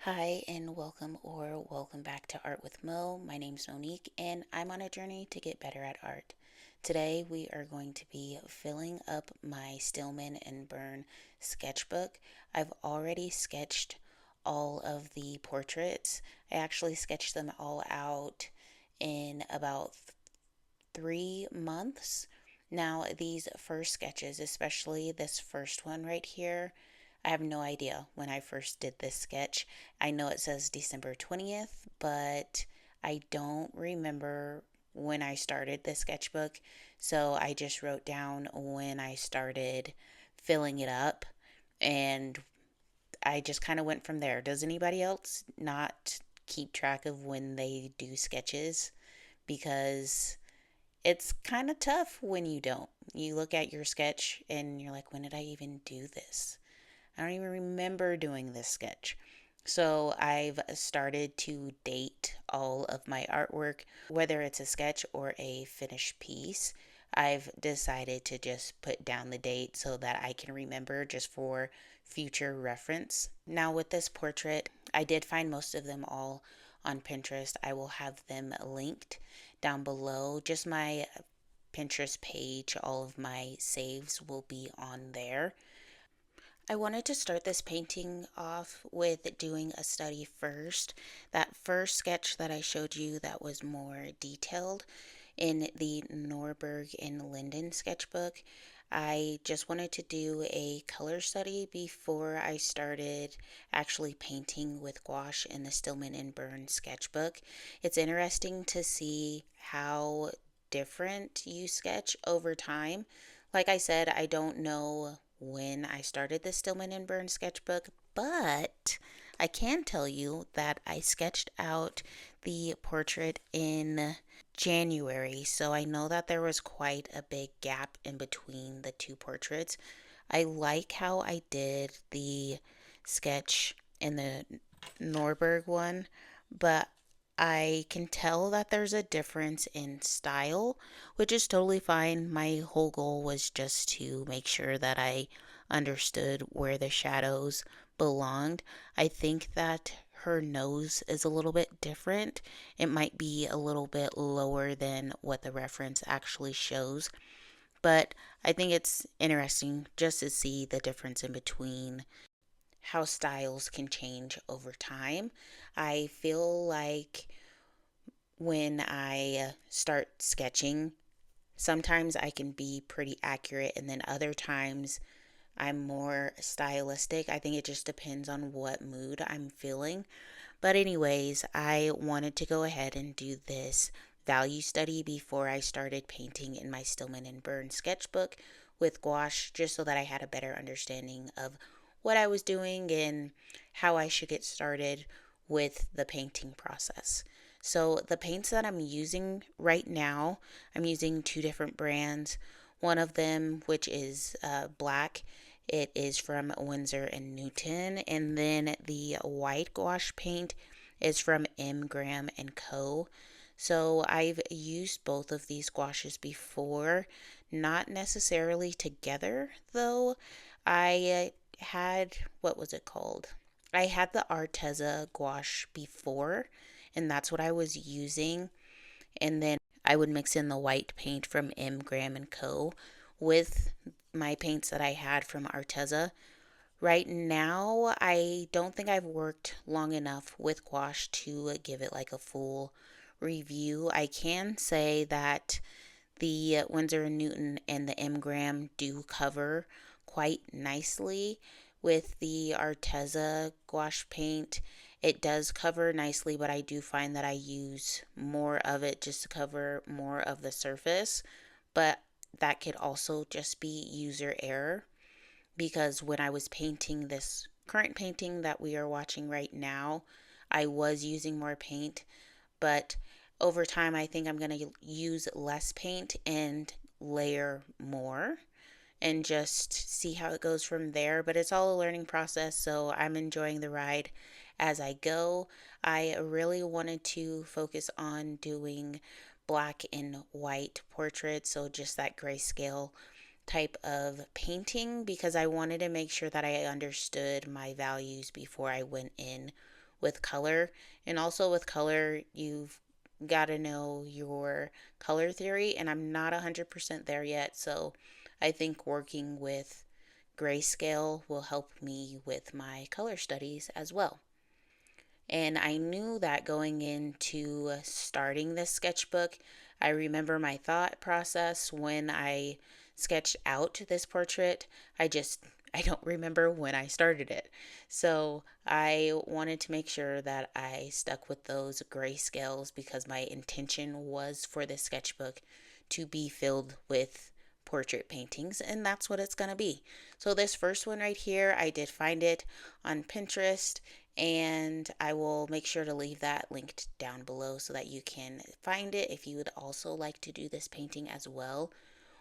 Hi, and welcome back to Art with Mo. My name's Monique, and I'm on a journey to get better at art. Today, we are going to be filling up my Stillman and Birn sketchbook. I've already sketched all of the portraits. I actually sketched them all out in about 3 months. Now, these first sketches, especially this first one right here, I have no idea when I first did this sketch. I know it says December 20th, but I don't remember when I started the sketchbook. So I just wrote down when I started filling it up, and I just kind of went from there. Does anybody else not keep track of when they do sketches? Because it's kind of tough when you don't. You look at your sketch and you're like, when did I even do this? I don't even remember doing this sketch. So I've started to date all of my artwork, whether it's a sketch or a finished piece. I've decided to just put down the date so that I can remember just for future reference. Now, with this portrait, I did find most of them all on Pinterest. I will have them linked down below. Just my Pinterest page, all of my saves will be on there. I wanted to start this painting off with doing a study first. That first sketch that I showed you that was more detailed in the Norberg and Linden sketchbook, I just wanted to do a color study before I started actually painting with gouache in the Stillman and Birn sketchbook. It's interesting to see how different you sketch over time. Like I said, I don't know when I started the Stillman and Birn sketchbook, but I can tell you that I sketched out the portrait in January, so I know that there was quite a big gap in between the two portraits. I like how I did the sketch in the Norberg one, but I can tell that there's a difference in style, which is totally fine. My whole goal was just to make sure that I understood where the shadows belonged. I think that her nose is a little bit different. It might be a little bit lower than what the reference actually shows, but I think it's interesting just to see the difference in between how styles can change over time. I feel like when I start sketching, sometimes I can be pretty accurate, and then other times I'm more stylistic. I think it just depends on what mood I'm feeling. But, anyways, I wanted to go ahead and do this value study before I started painting in my Stillman and Birn sketchbook with gouache, just so that I had a better understanding of what I was doing and how I should get started with the painting process. So, the paints that I'm using right now, I'm using two different brands. One of them, which is black, it is from Winsor and Newton, and then the white gouache paint is from M. Graham and Co. So I've used both of these gouaches before, not necessarily together though. I had, what was it called? I had the Arteza gouache before, and that's what I was using. And then I would mix in the white paint from M. Graham and Co. with my paints that I had from Arteza. Right now, I don't think I've worked long enough with gouache to give it like a full review. I can say that the Winsor and Newton and the M. Graham do cover quite nicely. With the Arteza gouache paint, it does cover nicely, but I do find that I use more of it just to cover more of the surface. But that could also just be user error, because when I was painting this current painting that we are watching right now, I was using more paint, but over time I think I'm going to use less paint and layer more and just see how it goes from there. But it's all a learning process, so I'm enjoying the ride as I go. I really wanted to focus on doing black and white portraits, so just that grayscale type of painting, because I wanted to make sure that I understood my values before I went in with color. And also with color, you've got to know your color theory, and I'm not 100% there yet. So I think working with Grayscale will help me with my color studies as well. And I knew that going into starting this sketchbook. I remember my thought process when I sketched out this portrait. I don't remember when I started it. So I wanted to make sure that I stuck with those grayscales because my intention was for this sketchbook to be filled with portrait paintings, and that's what it's going to be. So this first one right here, I did find it on Pinterest, and I will make sure to leave that linked down below so that you can find it if you would also like to do this painting as well.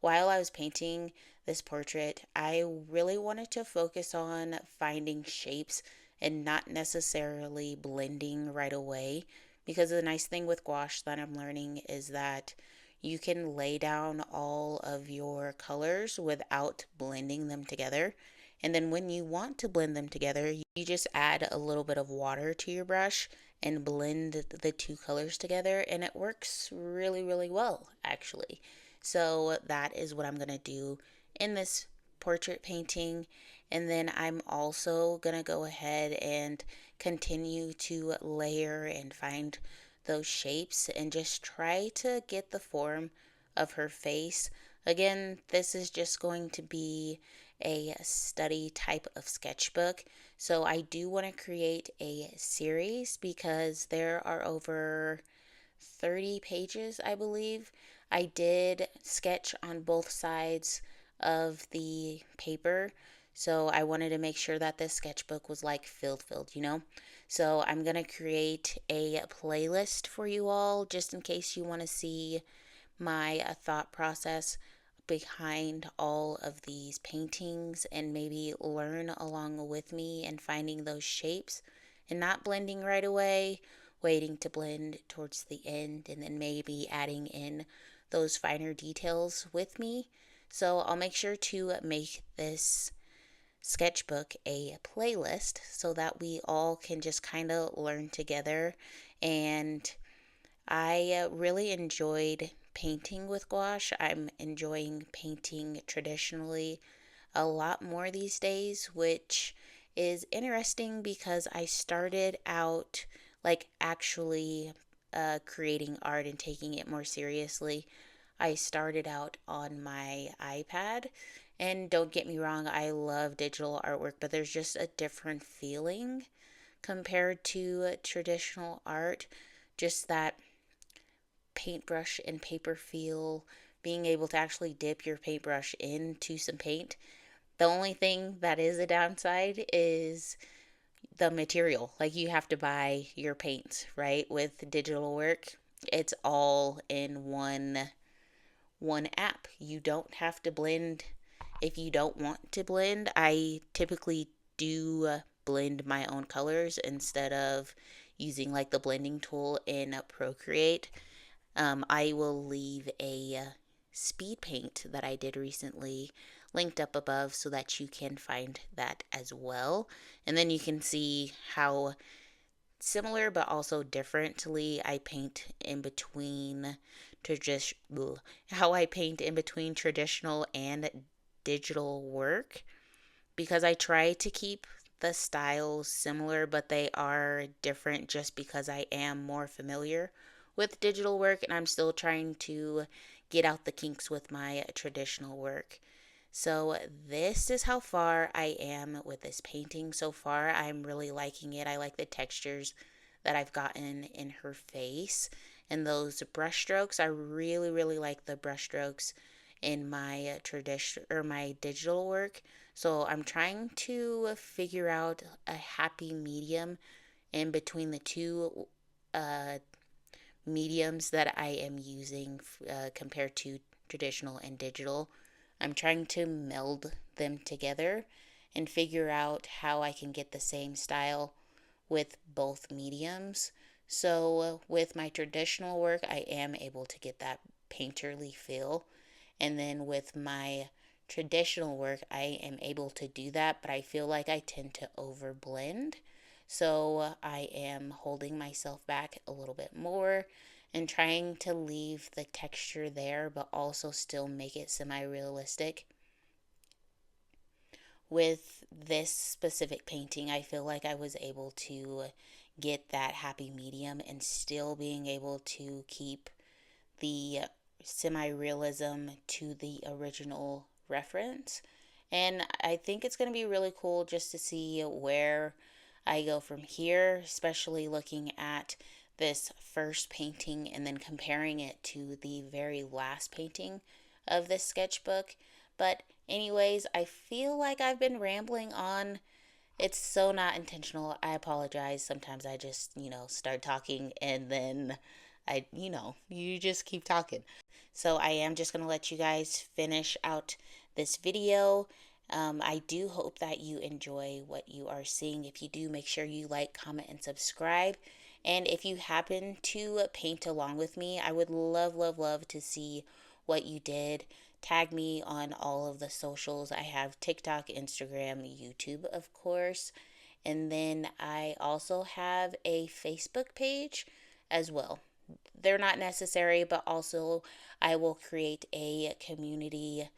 While I was painting this portrait, I really wanted to focus on finding shapes and not necessarily blending right away, because the nice thing with gouache that I'm learning is that you can lay down all of your colors without blending them together. And then when you want to blend them together, you just add a little bit of water to your brush and blend the two colors together, and it works really, really well, actually. So that is what I'm going to do in this portrait painting. And then I'm also going to go ahead and continue to layer and find those shapes and just try to get the form of her face. Again, this is just going to be a study type of sketchbook. So I do want to create a series because there are over 30 pages, I believe. I did sketch on both sides of the paper, so I wanted to make sure that this sketchbook was like filled. So I'm going to create a playlist for you all just in case you want to see my thought process behind all of these paintings and maybe learn along with me and finding those shapes and not blending right away, waiting to blend towards the end, and then maybe adding in those finer details with me. So I'll make sure to make this sketchbook a playlist so that we all can just kind of learn together. And I really enjoyed painting with gouache. I'm enjoying painting traditionally a lot more these days, which is interesting because I started out like actually creating art and taking it more seriously. I started out on my iPad, and don't get me wrong, I love digital artwork, but there's just a different feeling compared to traditional art. Just that paintbrush and paper feel, being able to actually dip your paintbrush into some paint. The only thing that is a downside is the material. Like you have to buy your paints, right? With digital work, it's all in one app. You don't have to blend if you don't want to blend. I typically do blend my own colors instead of using like the blending tool in Procreate. I will leave a speed paint that I did recently linked up above so that you can find that as well. And then you can see how similar but also differently I paint in between how I paint in between traditional and digital work, because I try to keep the styles similar, but they are different just because I am more familiar with digital work and I'm still trying to get out the kinks with my traditional work. So this is how far I am with this painting so far. I'm really liking it. I like the textures that I've gotten in her face and those brush strokes. I really, really like the brush strokes in my tradition or my digital work. So I'm trying to figure out a happy medium in between the two uh, mediums that I am using compared to traditional and digital. I'm trying to meld them together and figure out how I can get the same style with both mediums. So, with my traditional work, I am able to get that painterly feel. And then with my traditional work, I am able to do that, but I feel like I tend to overblend. So I am holding myself back a little bit more and trying to leave the texture there, but also still make it semi-realistic. With this specific painting, I feel like I was able to get that happy medium and still being able to keep the semi realism to the original reference. And I think it's going to be really cool just to see where I go from here, especially looking at this first painting and then comparing it to the very last painting of this sketchbook. But, anyways, I feel like I've been rambling on. It's so not intentional. I apologize. Sometimes I just, start talking and then you just keep talking. So I am just going to let you guys finish out this video. I do hope that you enjoy what you are seeing. If you do, make sure you like, comment, and subscribe. And if you happen to paint along with me, I would love, love, love to see what you did. Tag me on all of the socials. I have TikTok, Instagram, YouTube, of course. And then I also have a Facebook page as well. They're not necessary, but also I will create a community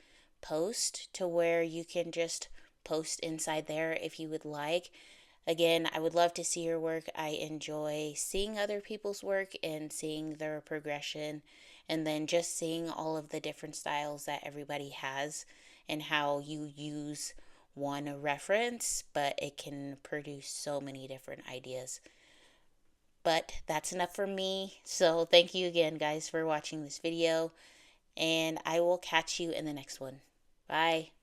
post to where you can just post inside there if you would like. Again, I would love to see your work. I enjoy seeing other people's work and seeing their progression, and then just seeing all of the different styles that everybody has and how you use one reference, but it can produce so many different ideas. But that's enough for me. So thank you again, guys, for watching this video, and I will catch you in the next one. Bye.